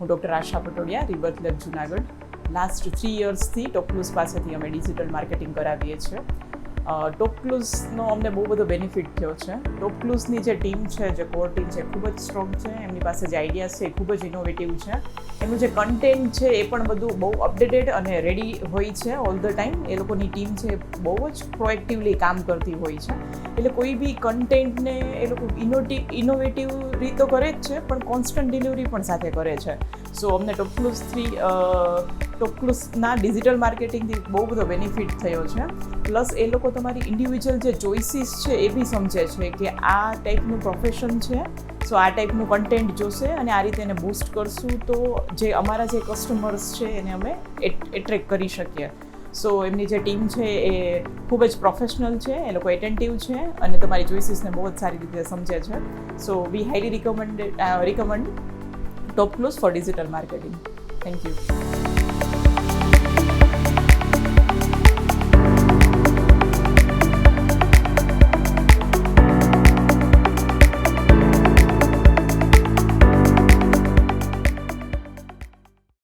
હું doctor Asha Patodiya, rebirth lab Junagadh. Last 3 yearsથી Topclues પાસેથી અમે ડિજિટલ માર્કેટિંગ કરાવીએ છીએ. ટોપક્લુઝનો અમને બહુ બધો બેનિફિટ થયો છે. ટોપક્લુઝની જે ટીમ છે, જે કોર ટીમ છે, ખૂબ જ સ્ટ્રોંગ છે. એમની પાસે જે આઈડિયાઝ છે એ ખૂબ જ ઇનોવેટિવ છે. એનું જે કન્ટેન્ટ છે એ પણ બધું બહુ અપડેટેડ અને રેડી હોય છે ઓલ ધ ટાઈમ. એ લોકોની ટીમ છે બહુ જ પ્રોએક્ટિવલી કામ કરતી હોય છે. એટલે કોઈ બી કન્ટેન્ટને એ લોકો ઇનોવેટિવ રીતો કરે જ છે, પણ કોન્સ્ટન્ટ ડિલિવરી પણ સાથે કરે છે. સો અમને ટોપક્લુઝના ડિજિટલ માર્કેટિંગથી બહુ બધો બેનિફિટ થયો છે. પ્લસ એ લોકો તમારી ઇન્ડિવિજ્યુઅલ જે ચોઇસીસ છે એ બી સમજે છે કે આ ટાઈપનું પ્રોફેશન છે, સો આ ટાઈપનું કન્ટેન્ટ જોશે અને આ રીતે એને બૂસ્ટ કરશું તો જે અમારા જે કસ્ટમર્સ છે એને અમે એટ્રેક્ટ કરી શકીએ. સો એમની જે ટીમ છે એ ખૂબ જ પ્રોફેશનલ છે, એ લોકો એટેન્ટિવ છે અને તમારી ચોઇસીસને બહુ જ સારી રીતે સમજે છે. So we highly recommend TopClues for digital marketing. Thank you.